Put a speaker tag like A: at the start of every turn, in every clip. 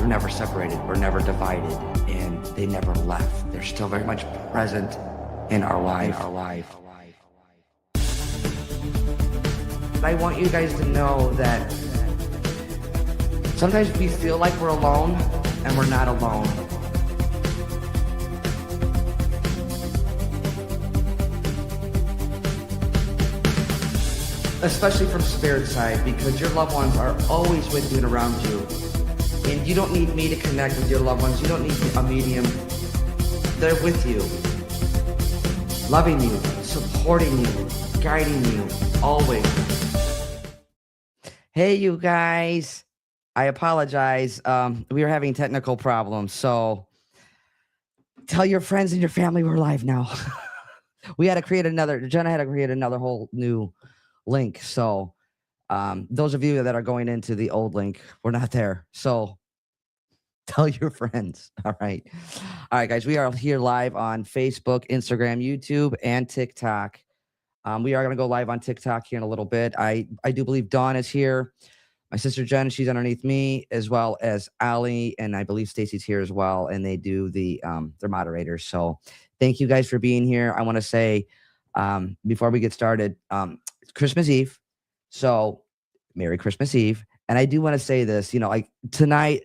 A: were never separated, were never divided, and they never left. They're still very much present in our life. I want you guys to know that sometimes we feel like we're alone, and we're not alone. Especially from spirit side, because your loved ones are always with you and around you. And you don't need me to connect with your loved ones. You don't need a medium. They're with you, loving you, supporting you, guiding you, always. Hey, you guys. I apologize. We were having technical problems. So tell your friends and your family we're live now. Jenna had to create another whole new link. So those of you that are going into the old link, we're not there. So tell your friends. All right, guys, we are here live on Facebook, Instagram, YouTube, and TikTok. We are going to go live on TikTok here in a little bit. I do believe Dawn is here. My sister Jen, she's underneath me, as well as Allie, and I believe Stacy's here as well, and they do they're moderators. So thank you guys for being here. I want to say, before we get started, it's Christmas Eve, so Merry Christmas Eve. And I do want to say this, like tonight,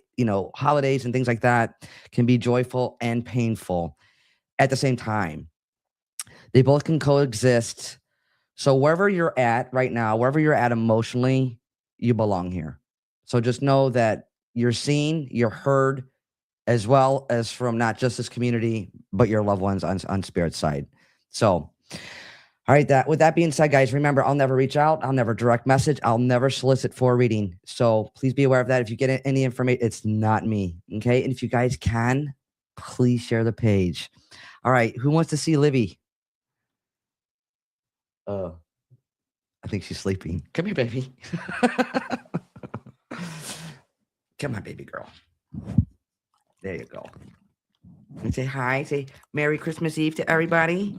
A: holidays and things like that can be joyful and painful at the same time. They both can coexist. So wherever you're at right now, wherever you're at emotionally, you belong here. So just know that you're seen, you're heard, as well as from not just this community, but your loved ones on Spirit's side. So, all right, with that being said, guys, remember, I'll never reach out. I'll never direct message. I'll never solicit for a reading. So please be aware of that. If you get any information, it's not me. Okay. And if you guys can, please share the page. All right. Who wants to see Livy? I think she's sleeping. Come here, baby. Come on, baby girl. There you go. And say hi. Say Merry Christmas Eve to everybody.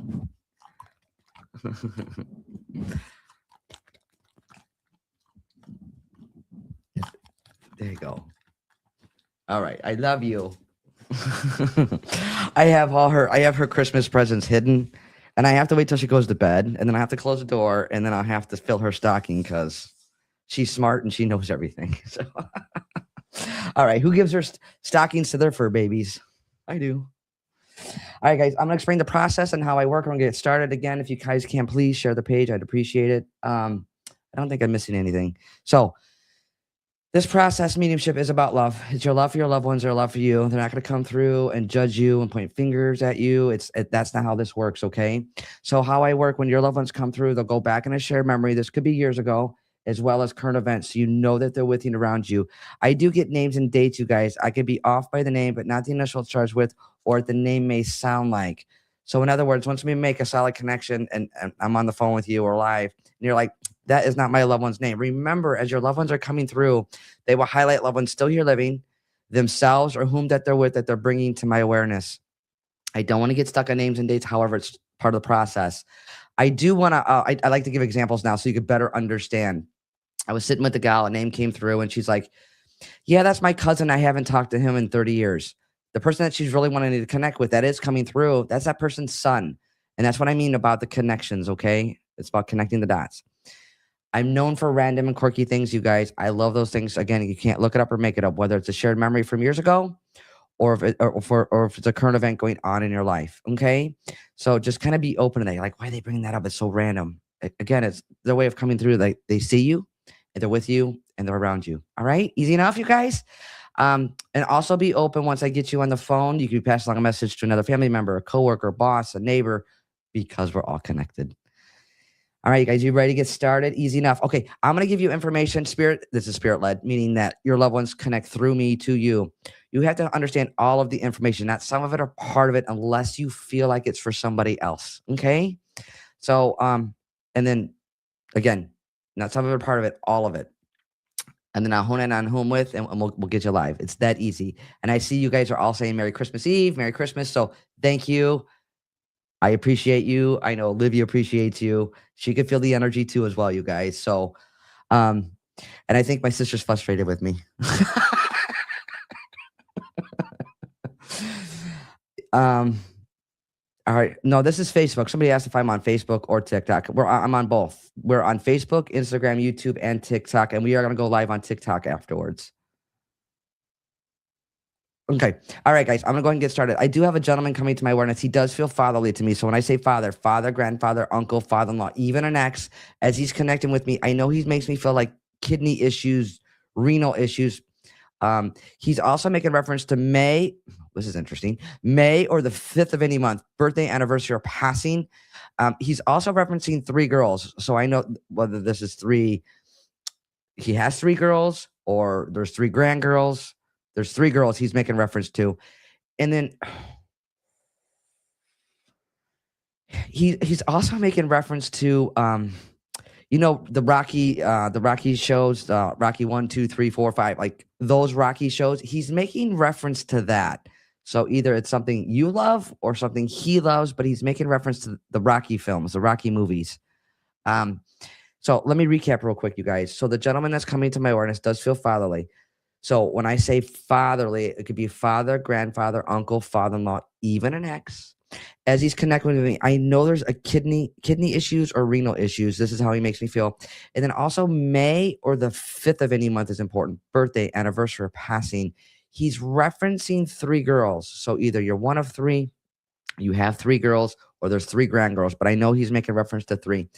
A: There you go. All right. I love you. I have her Christmas presents hidden. And I have to wait till she goes to bed, and then I have to close the door, and then I'll have to fill her stocking because she's smart and she knows everything. So, all right, who gives her stockings to their fur babies? I do. All right, guys, I'm going to explain the process and how I work. I'm going to get started again. If you guys can, please share the page. I'd appreciate it. I don't think I'm missing anything. So, this process, mediumship, is about love. It's your love for your loved ones, their love for you. They're not going to come through and judge you and point fingers at you. That's not how this works, okay? So how I work, when your loved ones come through, they'll go back in a shared memory. This could be years ago, as well as current events. So you know that they're with you and around you. I do get names and dates, you guys. I could be off by the name, but not the initial it starts with, or the name may sound like. So in other words, once we make a solid connection and I'm on the phone with you or live, and you're like, that is not my loved one's name. Remember, as your loved ones are coming through, they will highlight loved ones still here living, themselves or whom that they're with, that they're bringing to my awareness. I don't want to get stuck on names and dates. However, it's part of the process. I do want to, I like to give examples now so you could better understand. I was sitting with the gal, a name came through and she's like, yeah, that's my cousin. I haven't talked to him in 30 years. The person that she's really wanting to connect with that is coming through, that's that person's son. And that's what I mean about the connections, okay? It's about connecting the dots. I'm known for random and quirky things, you guys. I love those things. Again, you can't look it up or make it up, whether it's a shared memory from years ago or if it's a current event going on in your life, okay? So just kind of be open to that. You're like, why are they bringing that up? It's so random. Again, it's their way of coming through. They see you, and they're with you, and they're around you. All right? Easy enough, you guys? And also be open once I get you on the phone. You can pass along a message to another family member, a coworker, boss, a neighbor, because we're all connected. All right, you guys, you ready to get started? Easy enough. Okay, I'm going to give you information. This is spirit-led, meaning that your loved ones connect through me to you. You have to understand all of the information, not some of it or part of it, unless you feel like it's for somebody else, okay? So, and then, again, not some of it or part of it, all of it. And then I'll hone in on who I'm with, and we'll get you live. It's that easy. And I see you guys are all saying Merry Christmas Eve, Merry Christmas, so thank you. I appreciate you. I know Olivia appreciates you. She could feel the energy too as well, you guys. So, and I think my sister's frustrated with me. All right. No, this is Facebook. Somebody asked if I'm on Facebook or TikTok. I'm on both. We're on Facebook, Instagram, YouTube, and TikTok, and we are going to go live on TikTok afterwards. Okay. All right, guys. I'm going to go ahead and get started. I do have a gentleman coming to my awareness. He does feel fatherly to me. So when I say father, father, grandfather, uncle, father-in-law, even an ex, as he's connecting with me, I know he makes me feel like kidney issues, renal issues. He's also making reference to May. This is interesting. May or the 5th of any month, birthday, anniversary, or passing. He's also referencing 3 girls. So I know whether this is 3, he has 3 girls or there's 3 grandgirls. There's 3 girls he's making reference to. And then he's also making reference to the Rocky shows, Rocky 1, 2, 3, 4, 5, like those Rocky shows. He's making reference to that. So either it's something you love or something he loves, but he's making reference to the Rocky films, the Rocky movies. So let me recap real quick, you guys. So the gentleman that's coming to my awareness does feel fatherly. So when I say fatherly, it could be father, grandfather, uncle, father-in-law, even an ex. As he's connecting with me, I know there's a kidney issues or renal issues. This is how he makes me feel. And then also May or the 5th of any month is important. Birthday, anniversary, or passing. He's referencing 3 girls. So either you're one of 3, you have 3 girls, or there's 3 grandgirls. But I know he's making reference to 3.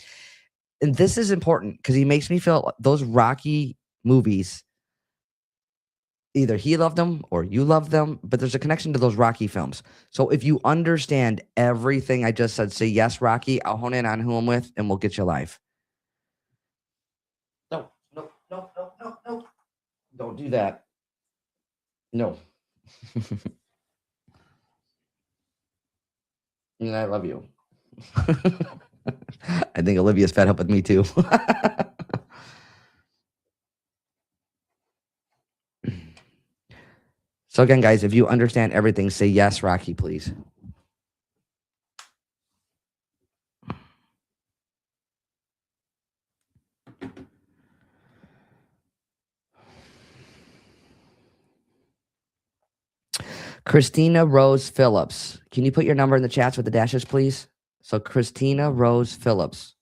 A: And this is important because he makes me feel those Rocky movies, either he loved them or you loved them, but there's a connection to those Rocky films. So if you understand everything I just said, say yes, Rocky. I'll hone in on who I'm with, and we'll get you live. No. Don't do that. No. And I love you. I think Olivia's fed up with me too. So again, guys, if you understand everything, say yes, Rocky, please. Christina Rose Phillips. Can you put your number in the chats with the dashes, please? So Christina Rose Phillips.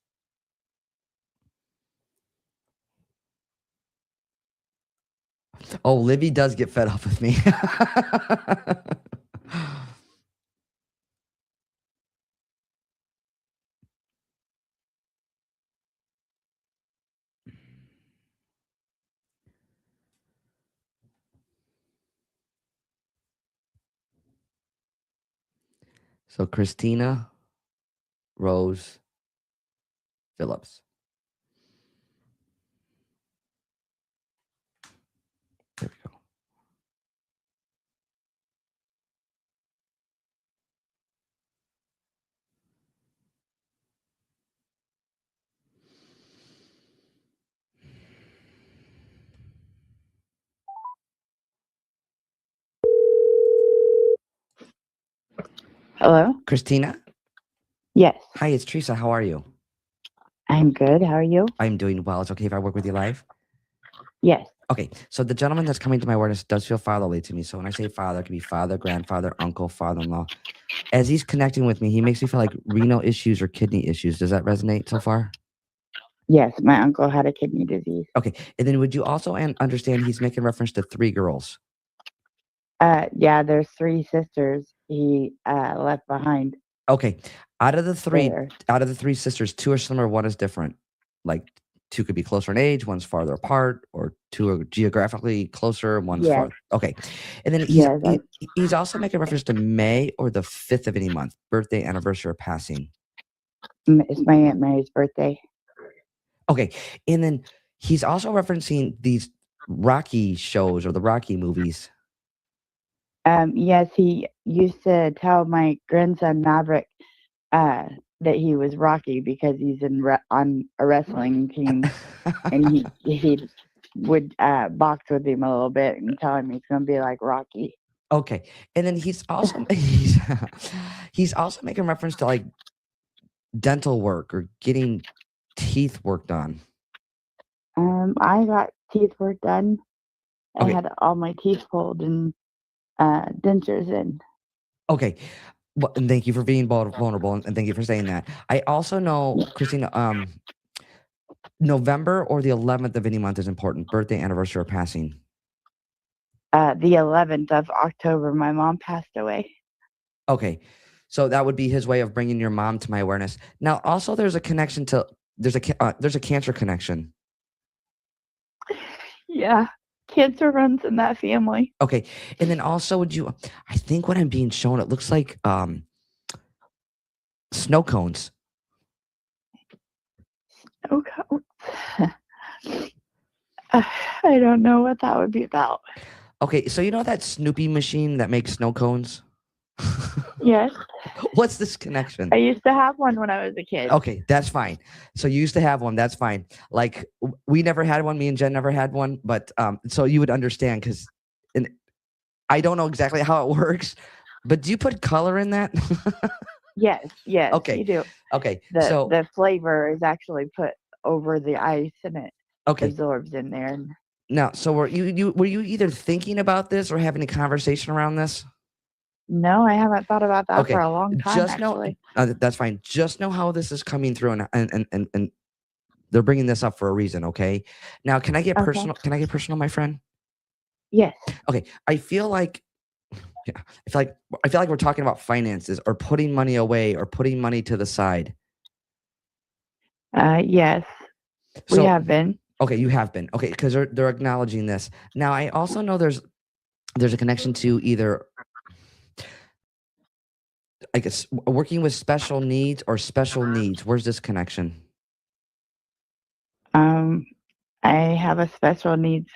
A: Oh, Libby does get fed up with me. So Christina Rose Phillips. There we go.
B: Hello?
A: Christina?
B: Yes.
A: Hi, it's Teresa. How are you?
B: I'm good. How are you?
A: I'm doing well. It's okay if I work with you live?
B: Yes.
A: Okay, so the gentleman that's coming to my awareness does feel fatherly to me. So when I say father, it could be father, grandfather, uncle, father-in-law. As he's connecting with me, he makes me feel like renal issues or kidney issues. Does that resonate so far?
B: Yes, my uncle had a kidney disease.
A: Okay, and then would you also understand he's making reference to 3 girls?
B: Yeah, there's 3 sisters he left behind.
A: Okay, out of the 3 sisters, 2 are similar, 1 is different. Like 2 could be closer in age, 1's farther apart, or 2 are geographically closer, 1's far. Okay, and then he's also making reference to May or the 5th of any month, birthday, anniversary, or passing.
B: It's my Aunt Mary's birthday.
A: Okay, and then he's also referencing these Rocky shows or the Rocky movies.
B: Yes, he used to tell my grandson Maverick that he was Rocky because he's on a wrestling team, and he would box with him a little bit and tell him he's going to be like Rocky.
A: Okay, and then he's also he's also making reference to like dental work or getting teeth work done.
B: I got teeth work done.
A: Okay.
B: I had all my teeth pulled and dentures in.
A: Okay. Well, and thank you for being vulnerable, and thank you for saying that. I also know, Christina, November or the 11th of any month is important. Birthday, anniversary, or passing.
B: The 11th of October, my mom passed away.
A: Okay. So that would be his way of bringing your mom to my awareness. Now, also, there's a connection to there's a cancer connection.
B: Yeah, cancer runs in that family.
A: Okay, and then also, I think what I'm being shown, it looks like snow cones.
B: Okay. I don't know what that would be about.
A: Okay, so you know that Snoopy machine that makes snow cones?
B: Yes.
A: What's this connection?
B: I used to have one when I was a kid.
A: Okay, that's fine. So you used to have one. That's fine. Like we never had one. Me and Jen never had one. But so you would understand because, and I don't know exactly how it works. But do you put color in that?
B: Yes.
A: Okay.
B: You do.
A: Okay.
B: The flavor is actually put over the ice and it
A: okay.
B: absorbs in there.
A: Now, so were you either thinking about this or having a conversation around this?
B: No, I haven't thought about that
A: Okay.
B: for a long time.
A: Just
B: Actually,
A: know that's fine. Just know how this is coming through, and they're bringing this up for a reason. Okay. Now, can I get personal? Can I get personal, my friend?
B: yes.
A: Okay. I feel like we're talking about finances or putting money away or putting money to the side.
B: Yes, we have been.
A: Okay, you have been. Okay, because they're acknowledging this. Now, I also know there's a connection to either, I guess, working with special needs or special needs. Where's this connection?
B: I have a special needs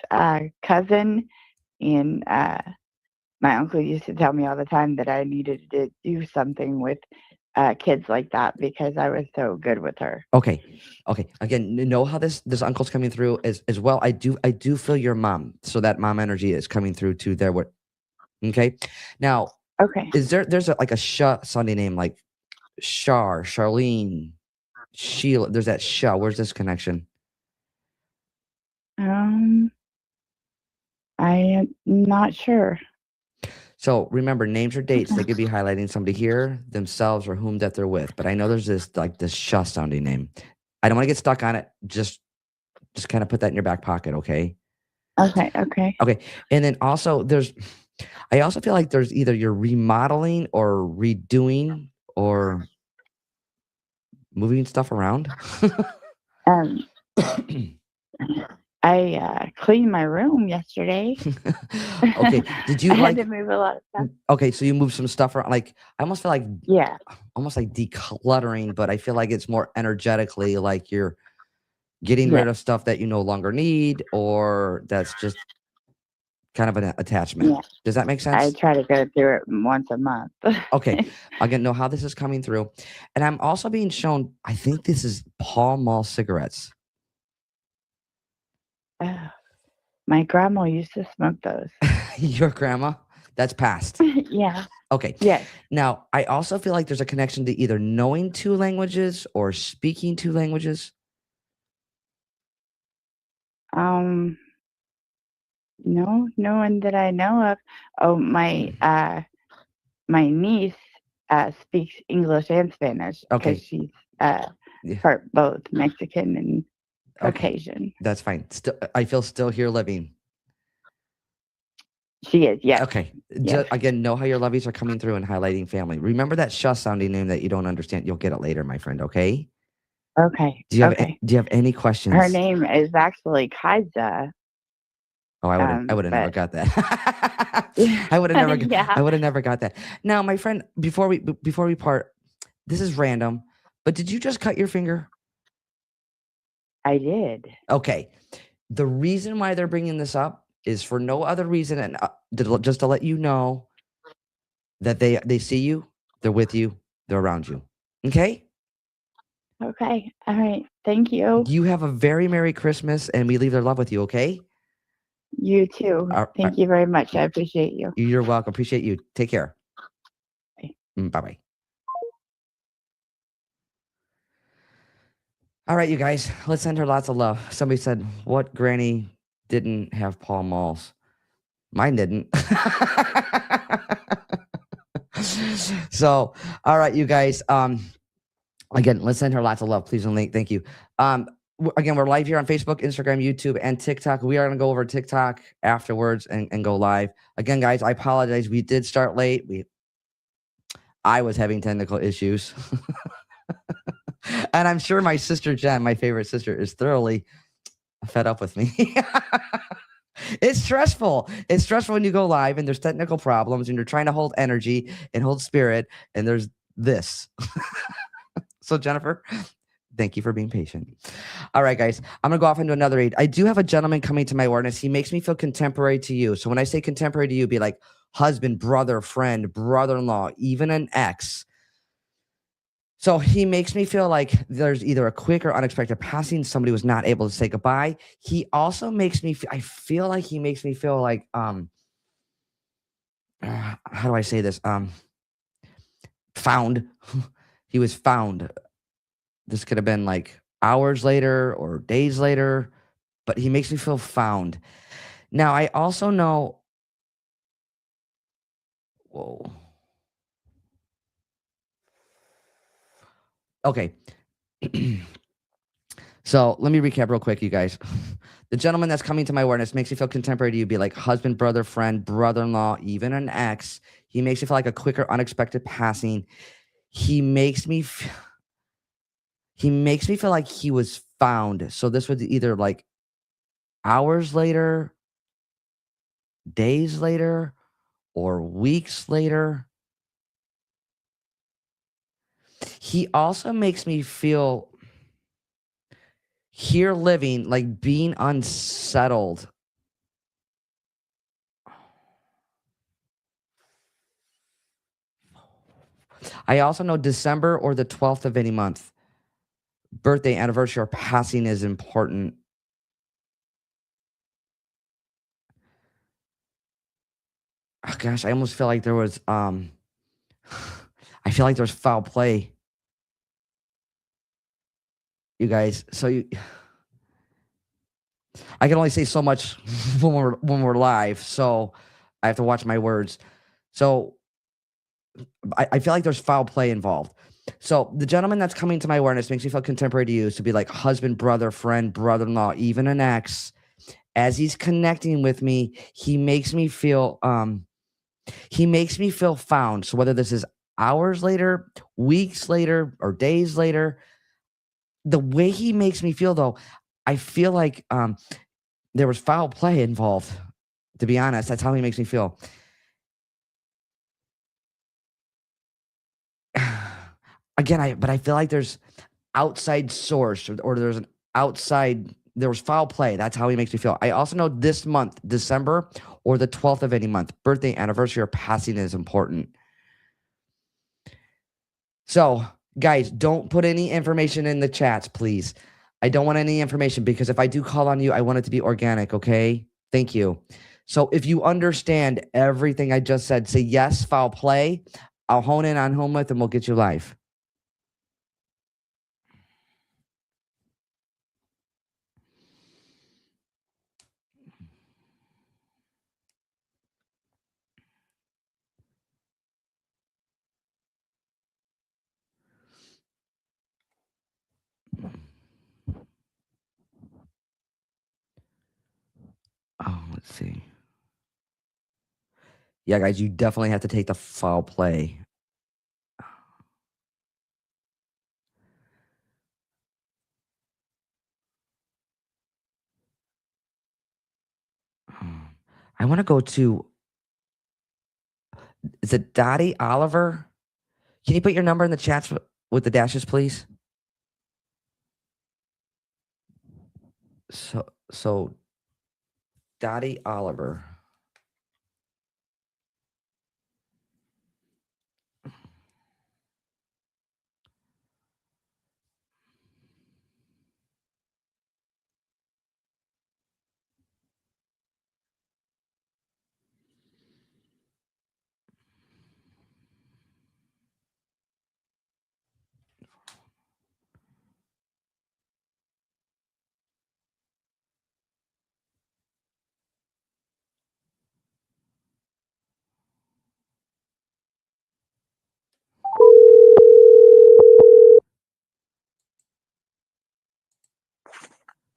B: cousin, and my uncle used to tell me all the time that I needed to do something with kids like that because I was so good with her.
A: Okay. Again, know how this uncle's coming through as well. I do feel your mom, so that mom energy is coming through to there. What? Okay. Now,
B: Okay.
A: There's a Sunday name like Charlene, Sheila? There's that Shah. Where's this connection?
B: I am not sure.
A: So remember, names or dates, they could be highlighting somebody here, themselves, or whom that they're with. But I know there's this Shah sounding name. I don't want to get stuck on it. Just kind of put that in your back pocket, okay?
B: Okay.
A: Okay. And then also I also feel like there's either you're remodeling or redoing or moving stuff around.
B: I cleaned my room yesterday.
A: Okay. Did you
B: I had to move a lot of stuff.
A: Okay, so you moved some stuff around. Like I almost feel like almost like decluttering, but I feel like it's more energetically like you're getting rid of stuff that you no longer need, or that's just kind of an attachment. Yeah. Does that make sense?
B: I try to go through it once a month.
A: Okay. Again, know how this is coming through. And I'm also being shown, I think this is Pall Mall cigarettes.
B: My grandma used to smoke those.
A: Your grandma? That's past.
B: Yeah.
A: Okay.
B: Yes.
A: Now, I also feel like there's a connection to either knowing 2 languages or speaking 2 languages.
B: No one that I know of. Oh, my niece speaks English and Spanish because she's part both Mexican and Caucasian.
A: Okay. That's fine. I feel still here living.
B: She is, yes.
A: Okay. Yes. Again, know how your lovies are coming through and highlighting family. Remember that Shah sounding name that you don't understand. You'll get it later, my friend. Okay.
B: Okay.
A: Do you have any questions?
B: Her name is actually Kaisa.
A: Oh, I would have never got that. I would have never got that. Now, my friend, before we part, this is random, but did you just cut your finger?
B: I did.
A: Okay. The reason why they're bringing this up is for no other reason, and just to let you know that they see you, they're with you, they're around you. Okay?
B: Okay. All right. Thank you.
A: You have a very Merry Christmas, and we leave their love with you, okay?
B: You too. Thank you very much. I appreciate you.
A: You're welcome. Appreciate you. Take care. Bye-bye. All right, you guys, let's send her lots of love. Somebody said, what granny didn't have Pall Malls? Mine didn't. So, all right, you guys. Again, let's send her lots of love, please and thank you. Again, we're live here on Facebook, Instagram, YouTube, and TikTok. We are going to go over TikTok afterwards and go live. Again, guys, I apologize. We did start late. I was having technical issues. And I'm sure my sister Jen, my favorite sister, is thoroughly fed up with me. It's stressful. It's stressful when you go live and there's technical problems and you're trying to hold energy and hold spirit and there's this. So Jennifer, thank you for being patient. All right, guys, I'm going to go off into another read. I do have a gentleman coming to my awareness. He makes me feel contemporary to you. So when I say contemporary to you, be like husband, brother, friend, brother-in-law, even an ex. So he makes me feel like there's either a quick or unexpected passing. Somebody was not able to say goodbye. He also makes me, I feel like he makes me feel like, how do I say this? Found. He was found. This could have been like hours later or days later, but he makes me feel found. Now, I also know, whoa. Okay. So let me recap real quick, you guys. The gentleman that's coming to my awareness makes you feel contemporary to you, be like husband, brother, friend, brother-in-law, even an ex. He makes you feel like a quicker, unexpected passing. He makes me feel like he was found. So this was either like hours later, days later, or weeks later. He also makes me feel here living, like being unsettled. I also know December or the 12th of any month. Birthday, anniversary, or passing is important. Oh gosh, I almost feel like there was I feel like there's foul play, you guys. So I can only say so much when we're live, so I have to watch my words. So I feel like there's foul play involved. So the gentleman that's coming to my awareness makes me feel contemporary to you. To be like husband, brother, friend, brother-in-law, even an ex. As he's connecting with me, he makes me feel found. So whether this is hours later, weeks later, or days later, the way he makes me feel though, I feel like there was foul play involved. To be honest, that's how he makes me feel. Again, I feel like there's outside source or there was foul play. That's how he makes me feel. I also know this month, December or the 12th of any month, birthday, anniversary, or passing is important. So, guys, don't put any information in the chats, please. I don't want any information because if I do call on you, I want it to be organic, okay? Thank you. So, if you understand everything I just said, say yes, foul play. I'll hone in on home with and we'll get you live. Oh, let's see. Yeah, guys, you definitely have to take the foul play. I want to go to, is it Dottie Oliver? Can you put your number in the chats with the dashes, please? So Dottie Oliver.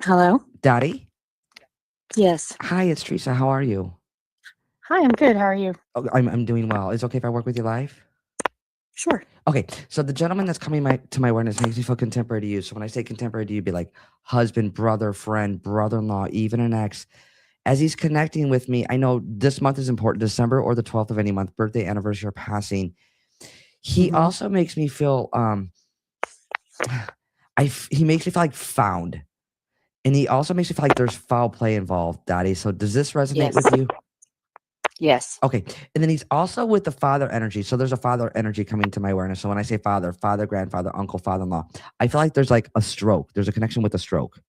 C: Hello?
A: Daddy?
C: Yes.
A: Hi, it's Teresa. How are you?
C: Hi, I'm good. How are you?
A: Oh, I'm doing well. Is it okay if I work with you live?
C: Sure.
A: Okay, so the gentleman that's coming to my awareness makes me feel contemporary to you. So when I say contemporary to you, be like husband, brother, friend, brother-in-law, even an ex. As he's connecting with me, I know this month is important, December or the 12th of any month, birthday, anniversary, or passing. He
C: Mhm.
A: also makes me feel he makes me feel like found. And he also makes me feel like there's foul play involved, Daddy. So does this resonate
C: Yes.
A: with you?
C: Yes.
A: Okay. And then he's also with the father energy. So there's a father energy coming to my awareness. So when I say father, father, grandfather, uncle, father-in-law, I feel like there's like a stroke. There's a connection with a stroke.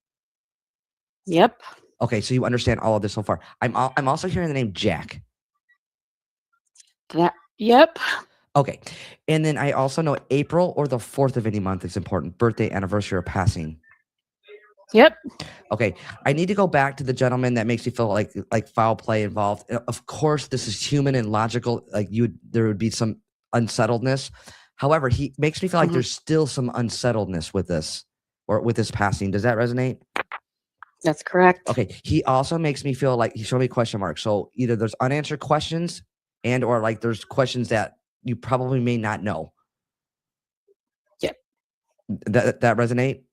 C: Yep.
A: Okay. So you understand all of this so far. I'm also hearing the name Jack.
C: Yep.
A: Okay. And then I also know April or the 4th of any month is important. Birthday, anniversary, or passing.
C: Yep.
A: Okay, I need to go back to the gentleman that makes you feel like foul play involved. Of course, this is human and logical. Like there would be some unsettledness. However, he makes me feel like
C: Mhm.
A: there's still some unsettledness with this or with this passing. Does that resonate?
C: That's correct.
A: Okay. He also makes me feel like he showed me question marks. So either there's unanswered questions and or like there's questions that you probably may not know.
C: Yep.
A: That resonate?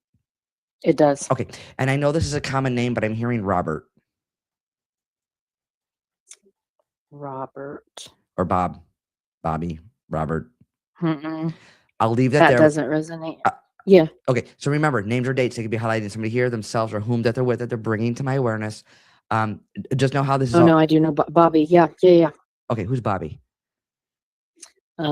C: It does.
A: Okay. And I know this is a common name, but I'm hearing Robert
C: Robert.
A: or Bob, Bobby, Robert.
C: Mm-mm.
A: I'll leave that
C: That
A: there.
C: doesn't resonate.
A: Uh,
C: Yeah.
A: Okay, so remember, names or dates, they could be highlighting somebody here, themselves, or whom that they're with, that they're bringing to my awareness. Just know how this is
C: Oh
A: all.
C: no, I do know Bobby. Yeah. Yeah.
A: Okay, who's Bobby?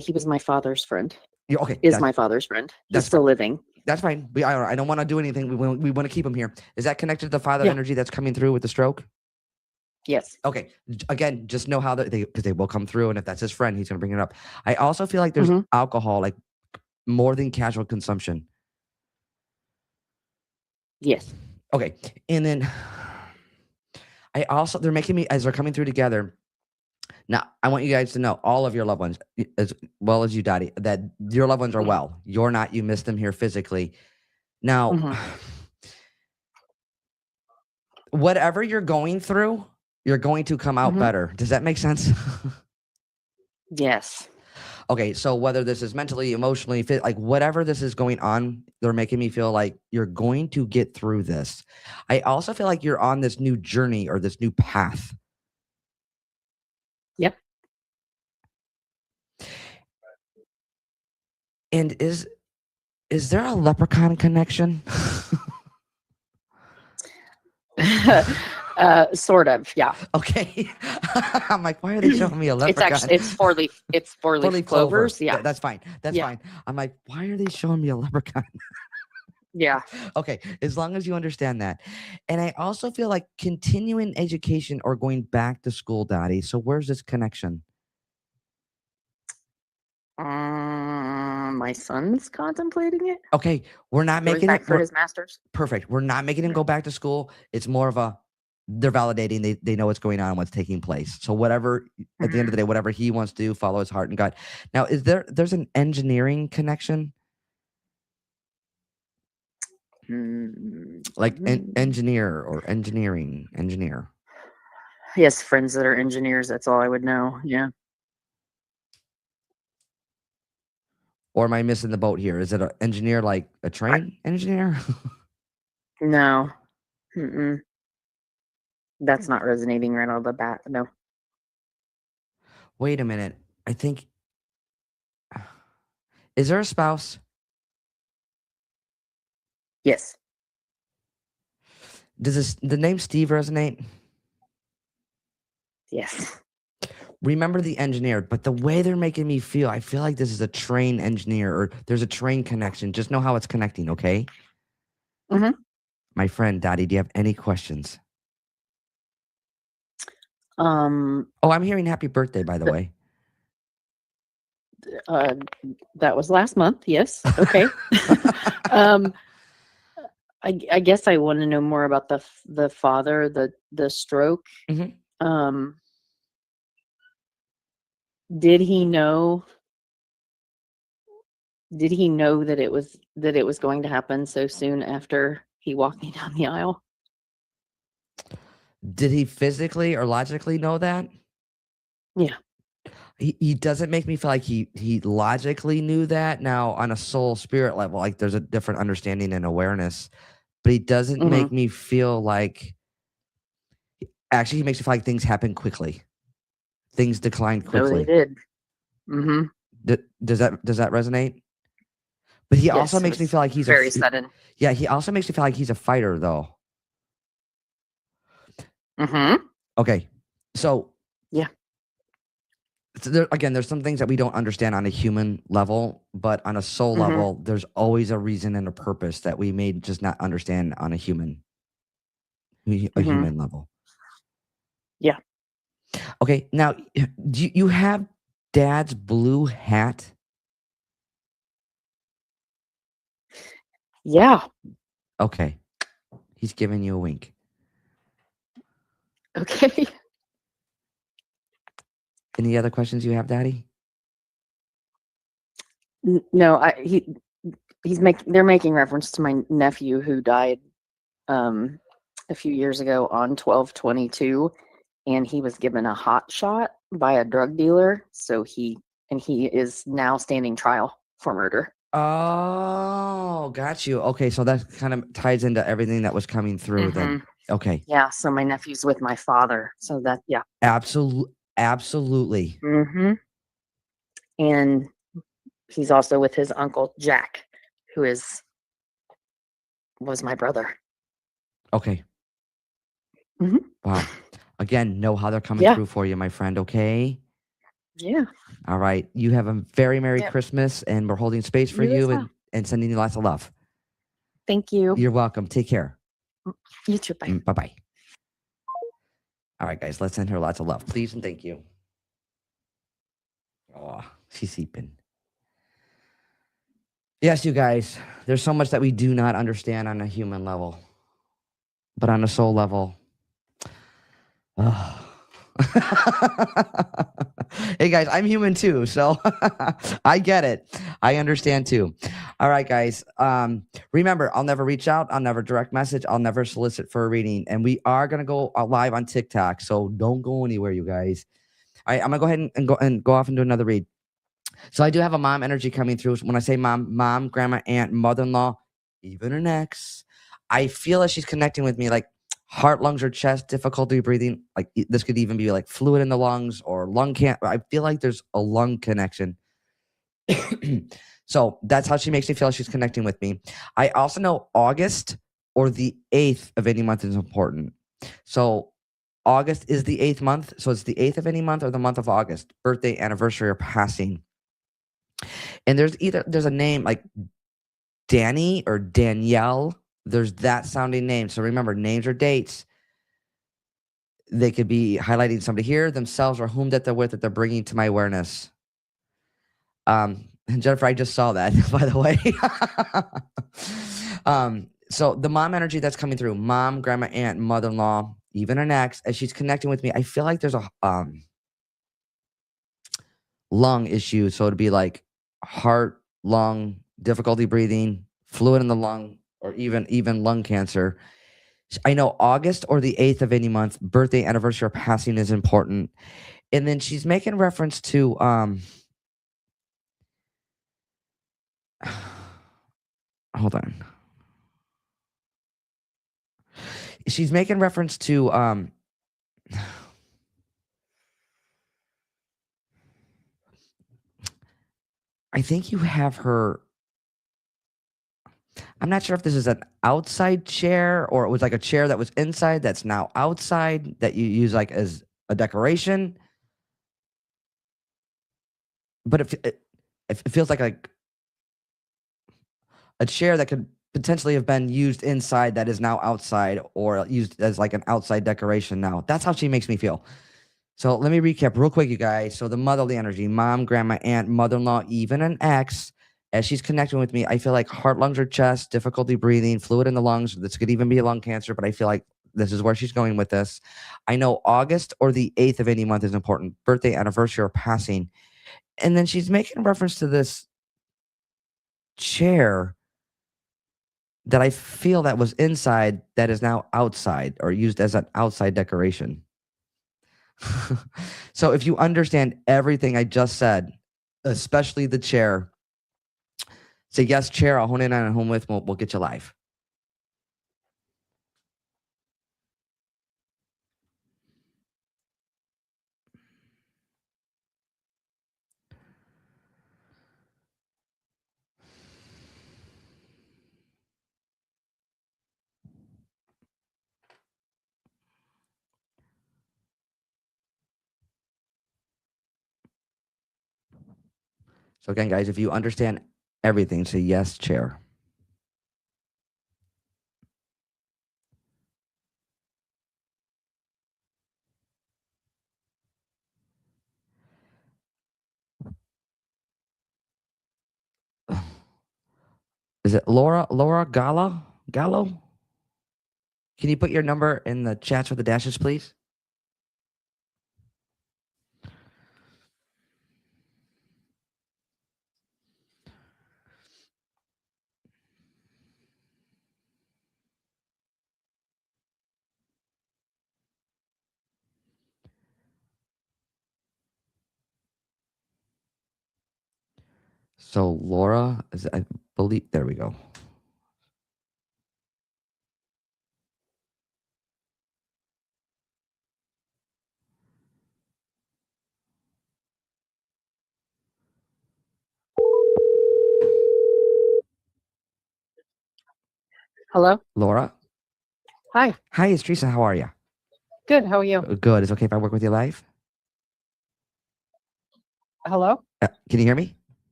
C: He was my father's friend.
A: Okay,
C: Is my father's friend. He's
A: that's
C: still
A: fine.
C: living.
A: That's fine. I don't want to do anything. We want to keep him here. Is that connected to the father
C: Yeah.
A: energy that's coming through with the stroke?
C: Yes.
A: Okay, again, just know how because they will come through, and if that's his friend, he's going to bring it up. I also feel like there's
C: Mhm.
A: alcohol, like more than casual consumption.
C: Yes.
A: Okay, and then they're making me as they're coming through together. Now, I want you guys to know, all of your loved ones, as well as you, Dottie, that your loved ones are well. You're not. You miss them here physically. Now,
C: Mhm.
A: whatever you're going through, you're going to come out
C: Mhm.
A: better. Does that make sense?
C: Yes.
A: Okay, so whether this is mentally, emotionally, like whatever this is going on, they're making me feel like you're going to get through this. I also feel like you're on this new journey or this new path.
C: Yep.
A: And is there a leprechaun connection?
C: Sort of. Yeah.
A: Okay. I'm like, why are they showing me a leprechaun?
C: It's four leaf
A: Four-leaf
C: clovers. Yeah.
A: That's fine. That's
C: Yeah.
A: fine. I'm like, why are they showing me a leprechaun?
C: Yeah.
A: Okay, as long as you understand that. And I also feel like continuing education or going back to school, Daddy. So where's this connection?
C: My son's contemplating it.
A: Okay, we're not
C: Going
A: making
C: back
A: it
C: for his master's.
A: perfect. We're not making him go back to school. It's more of a they're validating. They know what's going on and what's taking place. So whatever at the end of the day, whatever he wants to do, follow his heart and God. Now, there's an engineering connection? Like engineer or engineer.
C: He has friends that are engineers. That's all I would know. Yeah.
A: Or am I missing the boat here? Is it an engineer like a train engineer?
C: No. Mm-mm. That's not resonating right off the bat. No.
A: Wait a minute. I think is there a spouse?
C: Yes.
A: Does the name Steve resonate?
C: Yes.
A: Remember the engineer, but the way they're making me feel, I feel like this is a train engineer or there's a train connection. Just know how it's connecting, okay?
C: Mm-hmm.
A: My friend, Daddy, do you have any questions? Oh, I'm hearing happy birthday, by the way.
C: That was last month. Yes. Okay. I guess I want to know more about the father, the stroke.
A: Mhm.
C: Did he know? Did he know that it was going to happen so soon after he walked me down the aisle?
A: Did he physically or logically know that?
C: Yeah.
A: He doesn't make me feel like he logically knew that. Now, on a soul spirit level, like there's a different understanding and awareness, but he doesn't
C: Hmm.
A: make me feel like. Actually, he makes me feel like things happen quickly. Things decline
C: No, they
A: quickly.
C: did. Hmm.
A: Does that resonate? But he also
C: Yes, it
A: makes me
C: was
A: feel like he's
C: very sudden.
A: yeah. He also makes me feel like he's a fighter, though.
C: Hmm.
A: Okay, so
C: Yeah.
A: there, again, there's some things that we don't understand on a human level, but on a soul
C: Hmm.
A: level, there's always a reason and a purpose that we may just not understand on a human
C: Hmm.
A: level.
C: Yeah.
A: Okay, now do you have Dad's blue hat?
C: Yeah.
A: Okay, he's giving you a wink.
C: Okay.
A: Any other questions you have, Daddy?
C: No, they're making reference to my nephew who died a few years ago on 12/22, and he was given a hot shot by a drug dealer, so he is now standing trial for murder.
A: Oh, got you. Okay, so that kind of ties into everything that was coming through
C: Hmm.
A: then. Okay.
C: Yeah, so my nephew's with my father, so that, yeah.
A: Absolutely.
C: Hmm. And he's also with his uncle Jack, who was my brother.
A: Okay.
C: Hmm.
A: Wow. Again, know how they're coming
C: Yeah.
A: through for you, my friend, okay?
C: Yeah.
A: All right. You have a very Merry
C: Yep.
A: Christmas, and we're holding space for
C: You as
A: you
C: well.
A: and sending you lots of love.
C: Thank you.
A: You're welcome. Take care.
C: You too. Bye.
A: Bye-bye. All right, guys, let's send her lots of love, please, and thank you. Oh, she's sleeping. Yes, you guys, there's so much that we do not understand on a human level, but on a soul level, oh. Hey guys, I'm human too, so I get it. I understand too. All right, guys. Remember, I'll never reach out. I'll never direct message. I'll never solicit for a reading. And we are gonna go live on TikTok, so don't go anywhere, you guys. All right, I'm gonna go ahead and go off and do another read. So I do have a mom energy coming through. When I say mom, grandma, aunt, mother-in-law, even an ex, I feel that she's connecting with me, like heart, lungs, or chest, difficulty breathing. Like this could even be like fluid in the lungs or lung cancer. I feel like there's a lung connection. So that's how she makes me feel she's connecting with me. I also know August or the 8th of any month is important. So August is the 8th month. So it's the 8th of any month or the month of August, birthday, anniversary, or passing. And there's a name like Danny or Danielle. There's that sounding name. So remember, names or dates. They could be highlighting somebody here, themselves, or whom that they're with that they're bringing to my awareness. And Jennifer, I just saw that, by the way. So the mom energy that's coming through, mom, grandma, aunt, mother-in-law, even an ex, as she's connecting with me, I feel like there's a lung issue. So it'd be like heart, lung, difficulty breathing, fluid in the lung, or even lung cancer. I know August or the 8th of any month, birthday, anniversary, or passing is important. And then she's making reference to hold on. She's making reference to I think you have her. I'm not sure if this is an outside chair or it was like a chair that was inside that's now outside that you use like as a decoration. But it feels like a chair that could potentially have been used inside that is now outside or used as like an outside decoration now. That's how she makes me feel. So let me recap real quick, you guys. So the motherly energy, mom, grandma, aunt, mother-in-law, even an ex, as she's connecting with me, I feel like heart, lungs, or chest, difficulty breathing, fluid in the lungs. This could even be lung cancer, but I feel like this is where she's going with this. I know August or the 8th of any month is important. Birthday, anniversary, or passing. And then she's making reference to this chair. that I feel that was inside that is now outside or used as an outside decoration. So if you understand everything I just said, especially the chair, say, yes, chair, I'll hone in on a home with, we'll get you live. So again, guys, if you understand everything, say, yes, chair. Is it Laura Gallo? Can you put your number in the chats with the dashes, please? So Laura, I believe, there we go.
C: Hello?
A: Laura?
C: Hi.
A: Hi, it's Teresa. How are you?
C: Good. How are you?
A: Good. Is it okay if I work with you live?
C: Hello?
A: Can you hear me?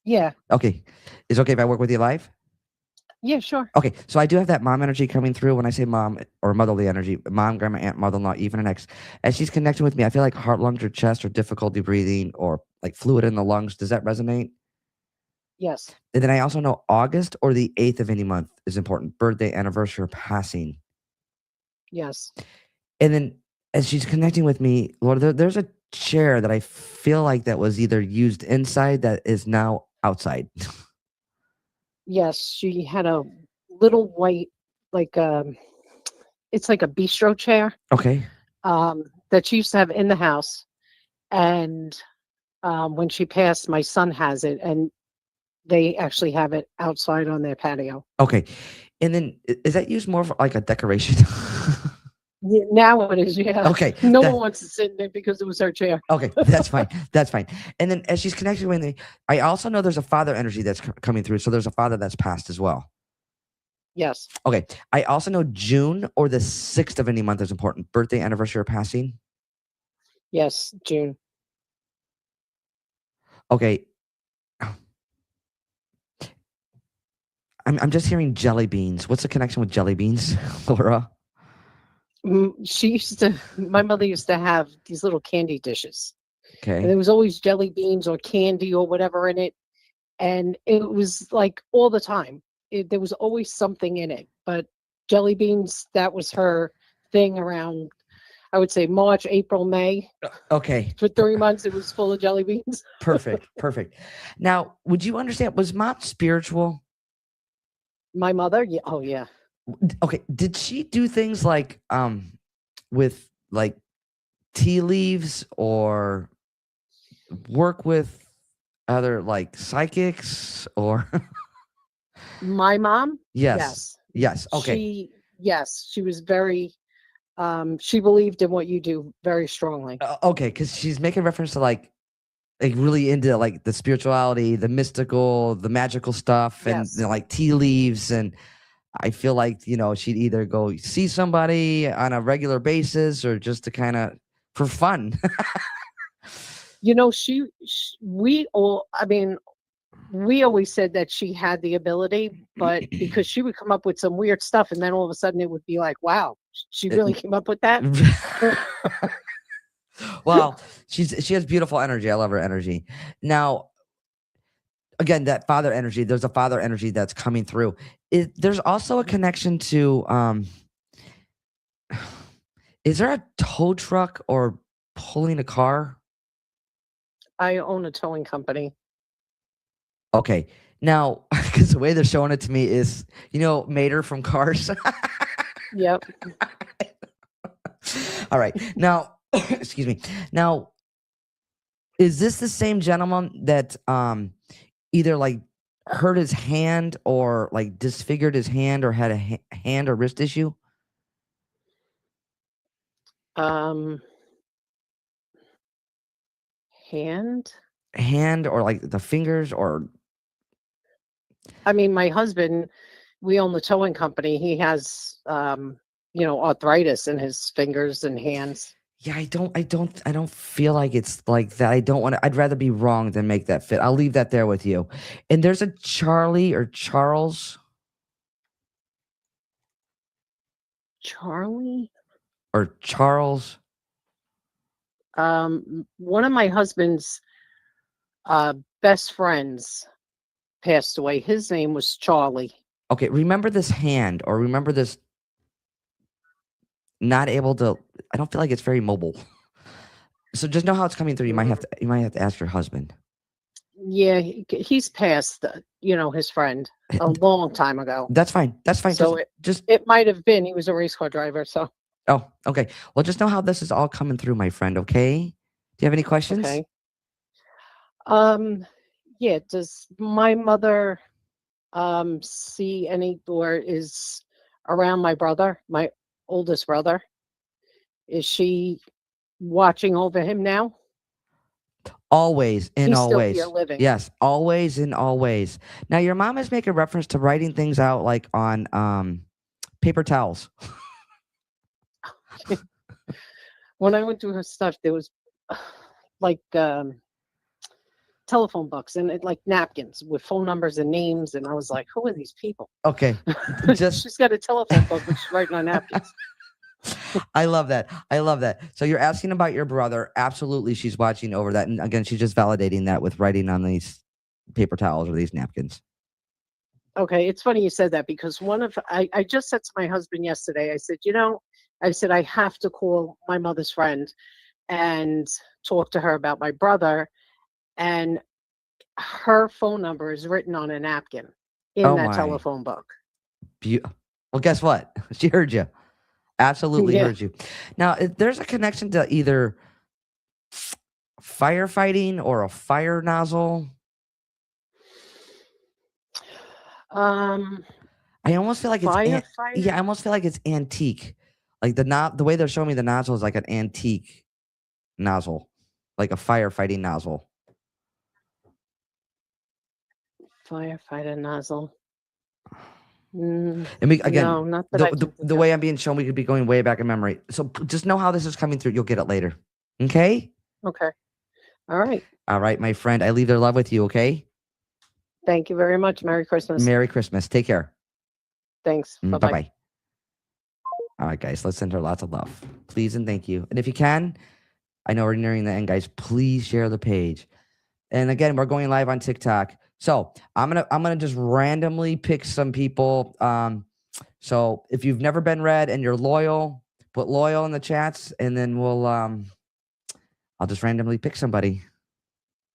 C: Yeah.
A: Okay. Is it okay if I work with you live?
C: Yeah, sure.
A: Okay. So I do have that mom energy coming through. When I say mom or motherly energy, mom, grandma, aunt, mother-in-law, even an ex, as she's connecting with me, I feel like heart, lungs, or chest, or difficulty breathing, or like fluid in the lungs. Does that resonate?
C: Yes.
A: And then I also know August or the 8th of any month is important. Birthday, anniversary, or passing.
C: Yes.
A: And then as she's connecting with me, Lord, there's a chair that I feel like that was either used inside that is now outside.
C: Yes. She had a little white, like it's like a bistro chair
A: Okay.
C: that she used to have in the house. And when she passed, my son has it, and they actually have it outside on their patio.
A: Okay. And then is that used more for like a decoration?
C: Yeah, now it is, yeah.
A: Okay.
C: No
A: that-
C: one wants to sit in there because it was her chair.
A: okay. That's fine. That's fine. And then as she's connecting with me, I also know there's a father energy that's coming through. So there's a father that's passed as well.
C: Yes.
A: Okay. I also know June or the 6th of any month is important. Birthday, anniversary, or passing.
C: Yes, June.
A: Okay. I'm just hearing jelly beans. What's the connection with jelly beans, Laura?
C: She used to, my mother used to have these little candy dishes. And
A: Okay.
C: there was always jelly beans or candy or whatever in it. And it was like all the time. There was always something in it. But jelly beans, that was her thing around, I would say March, April, May.
A: Okay.
C: For 3 months, it was full of jelly beans.
A: Perfect. Perfect. Now, would you understand? Was mom spiritual?
C: My mother, yeah, oh yeah.
A: Okay. Did she do things like with like tea leaves or work with other like psychics or
C: My mom,
A: yes.
C: yes.
A: Yes. Okay.
C: She was very, she believed in what you do very strongly.
A: Okay, because she's making reference to like really into like the spirituality, the mystical, the magical stuff, and
C: Yes.
A: like tea leaves. And I feel like she'd either go see somebody on a regular basis or just to kind of for fun.
C: You know, we all, I mean, we always said that she had the ability, but because she would come up with some weird stuff and then all of a sudden it would be like, wow, she really came up with that.
A: Well, she has beautiful energy. I love her energy. Now, again, that father energy. There's a father energy that's coming through. There's also a connection to. Is there a tow truck or pulling a car?
C: I own a towing company.
A: Okay. Now, because the way they're showing it to me is, Mater from Cars.
C: Yep.
A: All right. Now, excuse me. Now, is this the same gentleman that either like hurt his hand or like disfigured his hand or had a hand or wrist issue?
C: Hand.
A: Hand or like the fingers or
C: I mean, my husband, we own the towing company. He has, arthritis in his fingers and hands.
A: yeah, I don't feel like it's like that. I'd rather be wrong than make that fit. I'll leave that there with you. And there's a Charlie or Charles
C: Charlie.
A: or Charles.
C: One of my husband's best friends passed away. His name was Charlie.
A: Okay, remember this hand or remember this not able to. I don't feel like it's very mobile. So just know how it's coming through. You might have to ask your husband.
C: Yeah, he's passed, his friend a long time ago.
A: That's fine. That's fine.
C: So it might have been, he was a race car driver. So.
A: Oh, okay. Well, just know how this is all coming through, my friend. Okay. Do you have any questions?
C: Okay. Yeah. Does my mother see any or is around my brother, my oldest brother? Is she watching over him now?
A: Always and
C: He's
A: always.
C: still here living.
A: Yes, always and always. Now, your mom is making reference to writing things out like on paper towels.
C: When I went through her stuff, there was like telephone books and like napkins with phone numbers and names, and I was like, "Who are these people?"
A: Okay,
C: She's got a telephone book which she's writing on napkins.
A: I love that. I love that. So you're asking about your brother. Absolutely, she's watching over that, and again, she's just validating that with writing on these paper towels or these napkins.
C: Okay, it's funny you said that because I just said to my husband yesterday, I said, I have to call my mother's friend and talk to her about my brother. And her phone number is written on a napkin in that telephone book.
A: Well, guess what? She heard you. Absolutely
C: Yeah.
A: heard you. Now, if there's a connection to either firefighting or a fire nozzle. I almost feel like it's
C: firefighter.
A: I almost feel like it's antique. Like the way they're showing me the nozzle is like an antique nozzle, like a firefighting nozzle.
C: Firefighter nozzle.
A: And again,
C: No, not that
A: the way I'm being shown, we could be going way back in memory. So just know how this is coming through. You'll get it later. Okay?
C: Okay. All right.
A: All right, my friend. I leave their love with you, okay?
C: Thank you very much. Merry Christmas.
A: Merry Christmas. Take care.
C: Thanks. Bye-bye.
A: Bye-bye. All right, guys. Let's send her lots of love. Please and thank you. And if you can, I know we're nearing the end, guys. Please share the page. And again, we're going live on TikTok. So I'm gonna just randomly pick some people. So if you've never been read and you're loyal, put loyal in the chats, and then I'll just randomly pick somebody.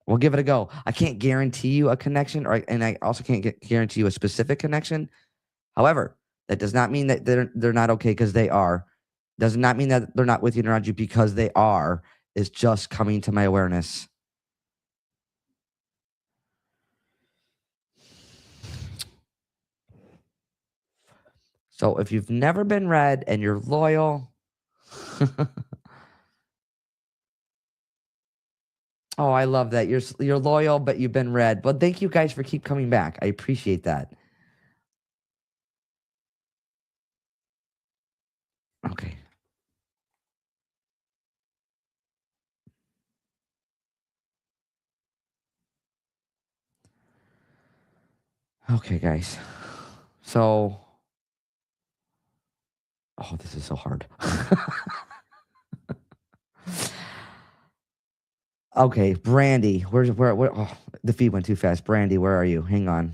A: We'll give it a go. I can't guarantee you a connection, and I also can't guarantee you a specific connection. However, that does not mean that they're not okay because they are. Does not mean that they're not with you and around you because they are. It's just coming to my awareness. So if you've never been read and you're loyal, oh, I love that. You're loyal, but you've been read. But thank you guys for keep coming back. I appreciate that. Okay. Okay, guys. So, oh, this is so hard. Okay, Brandy. Where? Oh, the feed went too fast. Brandy, where are you? Hang on.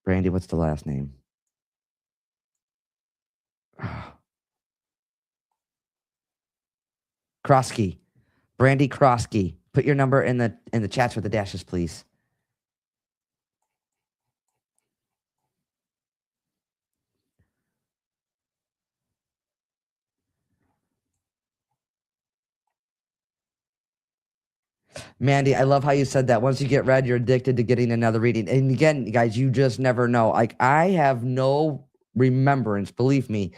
A: Brandy, what's the last name? Krosky. Brandy Krosky. Put your number in the chats with the dashes, please. Mandy, I love how you said that. Once you get read, you're addicted to getting another reading. And again, guys, you just never know. Like, I have no remembrance, believe me.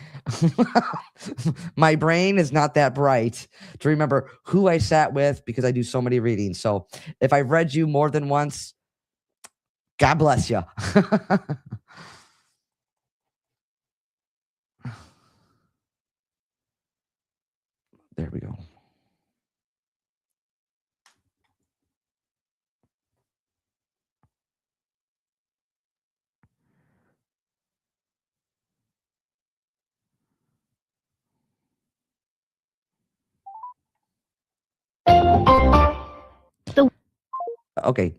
A: My brain is not that bright to remember who I sat with because I do so many readings. So if I've read you more than once, God bless you. There we go. Okay.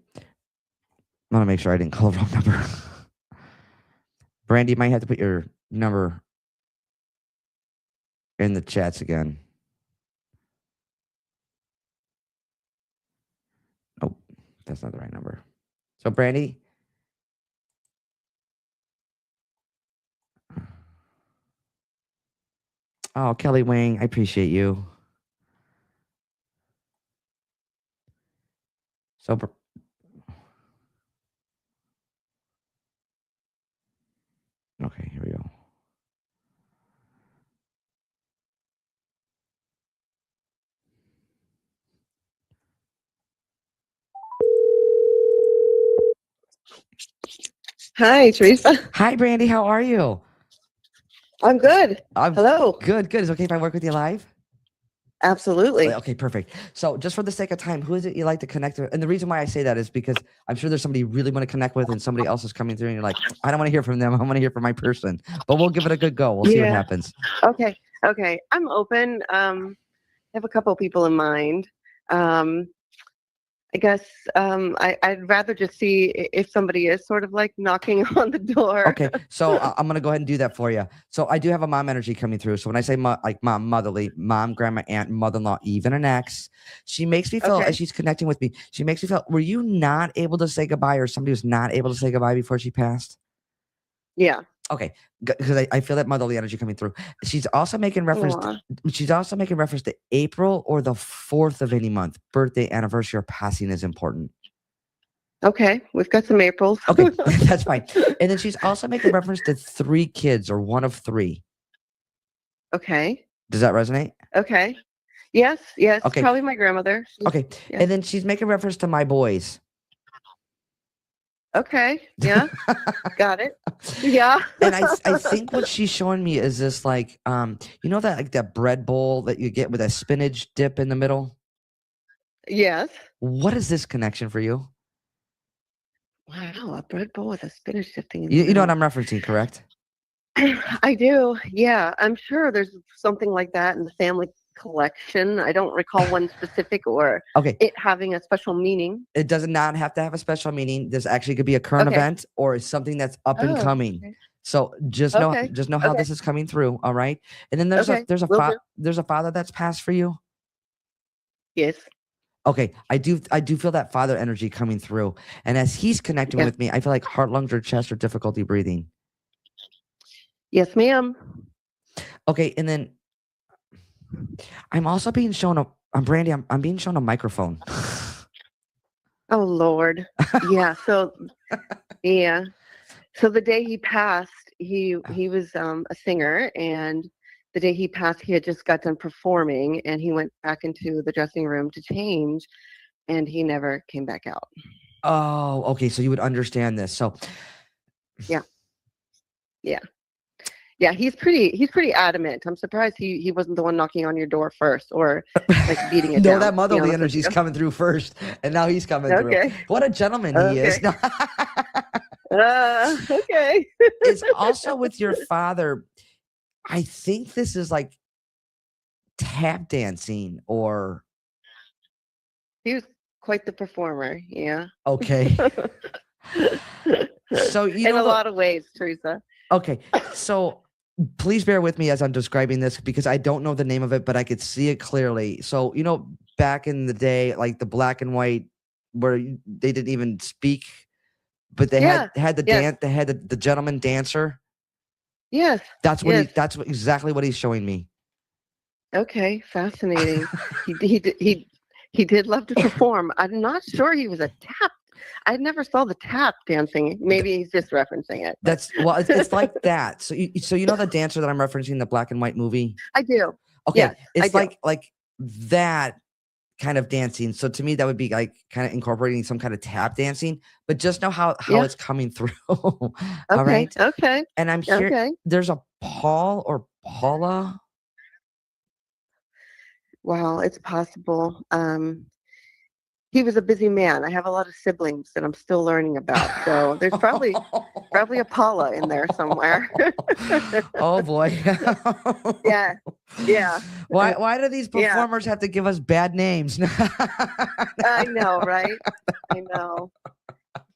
A: I want to make sure I didn't call the wrong number. Brandy, you might have to put your number in the chats again. Oh, that's not the right number. So, Brandy. Oh, Kelly Wing, I appreciate you. So, okay, here we go.
D: Hi, Teresa.
A: Hi, Brandy. How are you?
D: I'm good.
A: I'm
D: Hello.
A: Good. Is it okay if I work with you live?
D: Absolutely.
A: Okay, perfect. So, just for the sake of time, who is it you like to connect with? And the reason why I say that is because I'm sure there's somebody you really want to connect with, and somebody else is coming through, and you're like, I don't want to hear from them. I want to hear from my person. But we'll give it a good go. We'll see what
D: Yeah.
A: happens.
D: Okay. I'm open. I have a couple people in mind. I guess I'd rather just see if somebody is sort of like knocking on the door.
A: Okay, so I'm gonna go ahead and do that for you. So I do have a mom energy coming through. So when I say like mom, motherly, mom, grandma, aunt, mother-in-law, even an ex, she makes me feel
D: Okay.
A: as she's connecting with me. She makes me feel. Were you not able to say goodbye, or somebody was not able to say goodbye before she passed?
D: Yeah.
A: Okay, because I feel that motherly energy coming through. She's also making reference. She's also making reference to April or the 4th of any month. Birthday, anniversary, or passing is important.
D: Okay. We've got some Aprils.
A: Okay, that's fine. And then she's also making reference to 3 kids or one of 3.
D: Okay.
A: Does that resonate?
D: Okay. Yes.
A: Okay.
D: Probably my grandmother.
A: Okay.
D: Yeah.
A: And then she's making reference to my boys.
D: Okay. Yeah. Got it. Yeah.
A: And I think what she's showing me is this like you know that like that bread bowl that you get with a spinach dip in the middle?
D: Yes.
A: What is this connection for you?
D: Wow. A bread bowl with a spinach shifting in
A: You know what I'm referencing, correct?
D: I do. Yeah. I'm sure there's something like that in the family collection. I don't recall one specific or
A: Okay.
D: it having a special meaning.
A: It does not have to have a special meaning. This actually could be a current
D: Okay.
A: event or something that's up and
D: Oh,
A: coming.
D: okay.
A: So just know
D: Okay.
A: how
D: Okay.
A: this is coming through. All right. And then there's
D: Okay.
A: a
D: Will do.
A: there's a father that's passed for you.
D: Yes.
A: Okay, I do feel that father energy coming through, and as he's connecting
D: Yeah.
A: with me, I feel like heart, lungs, or chest, or difficulty breathing.
D: Yes, ma'am.
A: Okay, and then I'm also being shown I'm Brandy. I'm being shown a microphone.
D: Oh Lord. Yeah. So yeah. So the day he passed, he was a singer, and the day he passed, he had just got done performing, and he went back into the dressing room to change, and he never came back out.
A: Oh, okay. So you would understand this. So
D: Yeah, he's pretty adamant. I'm surprised he wasn't the one knocking on your door first or like beating it
A: no,
D: down.
A: that motherly
D: honest with
A: energy is
D: you.
A: coming through first, and now he's coming through.
D: Okay.
A: What a gentleman he is.
D: Okay. Okay.
A: It's also with your father. I think this is like tap dancing or
D: He was quite the performer. Yeah.
A: okay. So you
D: in
A: know
D: a lot of ways, Teresa.
A: Okay, so please bear with me as I'm describing this because I don't know the name of it, but I could see it clearly. So you know, back in the day, like the black and white, where they didn't even speak, but they had the dance. They had the gentleman dancer.
D: Yes.
A: That's what exactly what he's showing me.
D: Okay, fascinating. he He did love to perform. I'm not sure he was a tap. I never saw the tap dancing. Maybe he's just referencing it. But
A: It's like that. So you know the dancer that I'm referencing, the black and white movie?
D: I do.
A: Okay.
D: Yes, I
A: It's
D: do.
A: like that kind of dancing. So to me, that would be like kind of incorporating some kind of tap dancing, but just know how
D: Yeah.
A: it's coming through. All
D: Okay.
A: right.
D: Okay.
A: And I'm here.
D: Okay.
A: There's a Paul or Paula.
D: Wow, it's possible. He was a busy man. I have a lot of siblings that I'm still learning about. So there's probably a Paula in there somewhere.
A: Oh boy.
D: Yeah. Yeah.
A: Why do these
D: Yeah.
A: performers have to give us bad names?
D: I know, right? I know.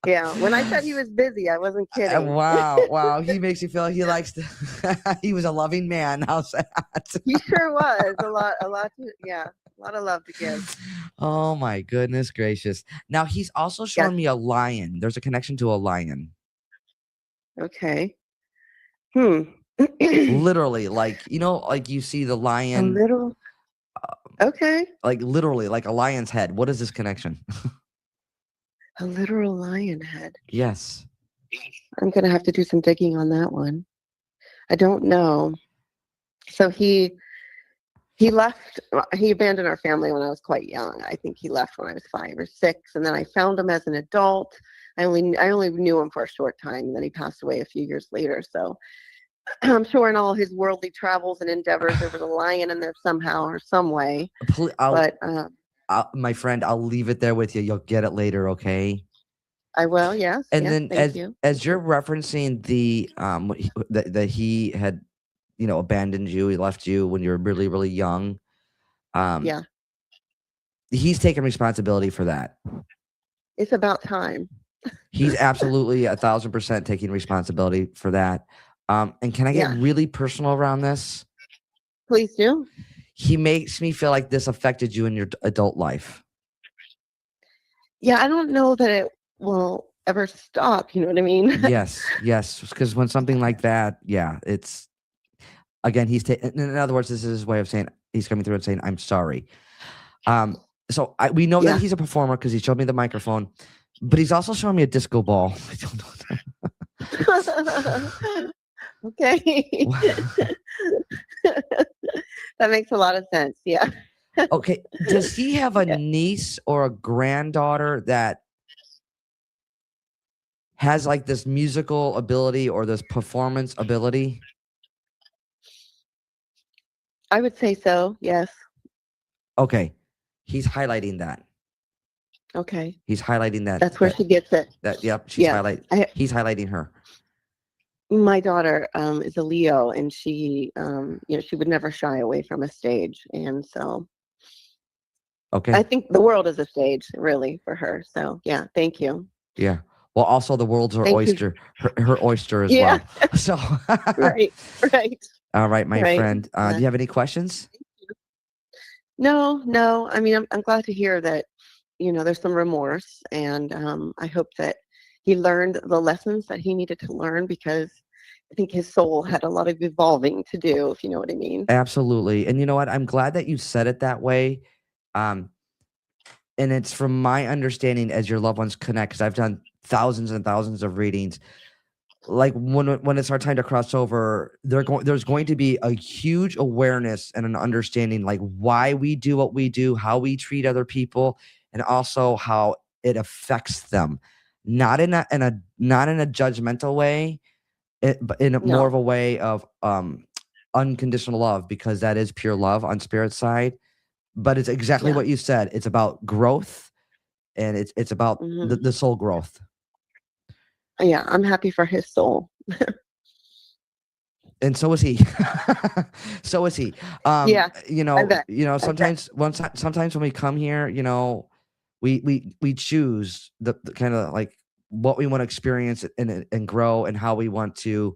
D: Yeah. When I said he was busy, I wasn't kidding.
A: Wow. He makes you feel he likes to he was a loving man. How's that?
D: He sure was. A lot a lot of love to give.
A: Oh my goodness gracious. Now he's also showing me a lion. There's a connection to a lion.
D: Okay.
A: Literally, like, like you see the
D: A
A: lion,
D: little. Okay.
A: like literally, like a lion's head. What is this connection?
D: A literal lion head.
A: Yes.
D: I'm going to have to do some digging on that one. I don't know. So he left, he abandoned our family when I was quite young. I think he left when I was 5 or 6. And then I found him as an adult. I only knew him for a short time. And then he passed away a few years later. So I'm sure in all his worldly travels and endeavors, there was a lion in there somehow or some way.
A: My friend, I'll leave it there with you. You'll get it later, okay?
D: I will, yes.
A: And
D: yes,
A: then
D: thank you.
A: as you're referencing that he had, abandoned you, he left you when you were really, really young.
D: Yeah.
A: He's taking responsibility for that.
D: It's about time.
A: He's absolutely 1,000% taking responsibility for that. And can I get really personal around this?
D: Please do.
A: He makes me feel like this affected you in your adult life.
D: Yeah, I don't know that it will ever stop. You know what I mean?
A: Yes. Because when something like that, it's, again, in other words, this is his way of saying, he's coming through and saying, I'm sorry. So we know that he's a performer because he showed me the microphone, but he's also showing me a disco ball. I don't know.
D: Okay. That makes a lot of sense. Yeah.
A: Okay. Does he have a niece or a granddaughter that has like this musical ability or this performance ability?
D: I would say so. Yes.
A: Okay. He's highlighting that.
D: Okay.
A: He's highlighting that.
D: That's where she gets it.
A: Yep. He's highlighting her.
D: My daughter is a Leo, and she, she would never shy away from a stage, and so.
A: Okay.
D: I think the world is a stage, really, for her. So yeah, thank you.
A: Yeah. Well, also the world's her oyster, her oyster as well. So.
D: Right.
A: All right, my friend. Do you have any questions?
D: No. I mean, I'm glad to hear that, there's some remorse, and I hope that he learned the lessons that he needed to learn, because I think his soul had a lot of evolving to do, if you know what I mean.
A: Absolutely. And you know what? I'm glad that you said it that way. And it's from my understanding, as your loved ones connect, because I've done thousands and thousands of readings. Like when it's our time to cross over, there's going to be a huge awareness and an understanding, like why we do what we do, how we treat other people, and also how it affects them. Not in a judgmental way, but in more of a way of unconditional love, because that is pure love on Spirit's side. But it's exactly what you said. It's about growth, and it's about the soul growth.
D: Yeah, I'm happy for his soul.
A: And so is he. So is he. Sometimes when we come here, we choose the kind of like what we want to experience and grow, and how we want to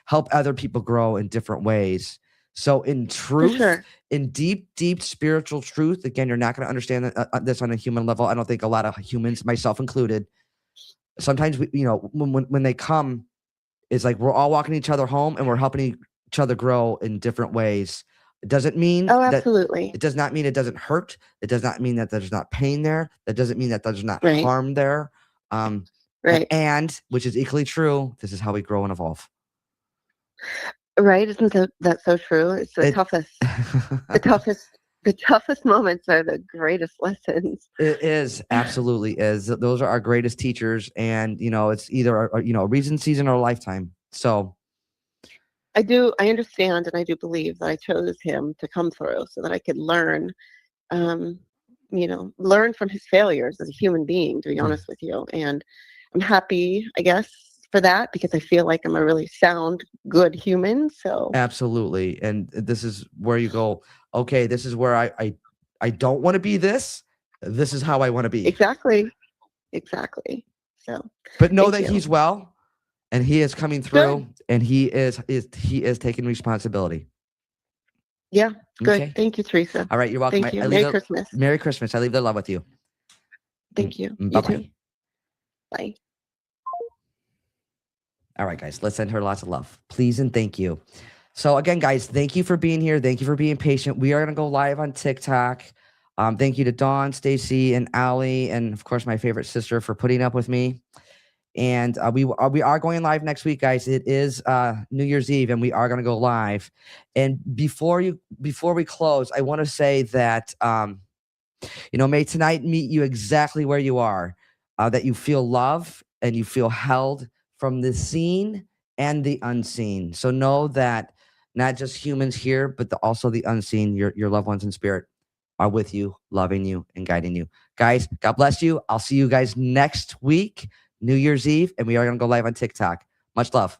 A: help other people grow in different ways. So in truth, in deep spiritual truth, again, you're not going to understand this on a human level. I don't think a lot of humans, myself included, sometimes when they come, it's like we're all walking each other home, and we're helping each other grow in different ways. It doesn't mean
D: Oh,
A: that
D: absolutely.
A: it does not mean it doesn't hurt. It does not mean that there's not pain there. That doesn't mean that there's not
D: Right.
A: harm there.
D: Right.
A: And which is equally true, this is how we grow and evolve.
D: Right. Isn't that so true? It's the
A: It-
D: toughest moments are the greatest lessons.
A: It is, absolutely is. Those are our greatest teachers, and it's either a reason, season, or a lifetime. So
D: I understand, and I do believe that I chose him to come through so that I could learn, learn from his failures as a human being, to be honest with you. And I'm happy, I guess, for that, because I feel like I'm a really sound, good human. So
A: absolutely, and this is where you go, okay, this is where I don't want to be this. This is how I want to be.
D: exactly. So,
A: But know
D: thank
A: that
D: you.
A: he's well, and he is coming through, and he is taking responsibility.
D: Yeah, good.
A: Okay.
D: Thank you, Teresa.
A: All right, you're welcome.
D: Thank you.
A: I leave
D: Merry
A: the-
D: Christmas.
A: Merry Christmas. I leave the love with you.
D: Thank you. You
A: Bye-bye.
D: too. Bye.
A: All right, guys, let's send her lots of love. Please and thank you. So again, guys, thank you for being here. Thank you for being patient. We are going to go live on TikTok. Thank you to Dawn, Stacy, and Allie, and of course, my favorite sister for putting up with me. And we are going live next week, guys. It is New Year's Eve, and we are going to go live. And before we close, I want to say that may tonight meet you exactly where you are, that you feel love and you feel held from the seen and the unseen. So know that not just humans here, but also the unseen, your loved ones in spirit, are with you, loving you, and guiding you. Guys, God bless you. I'll see you guys next week, New Year's Eve, and we are going to go live on TikTok. Much love.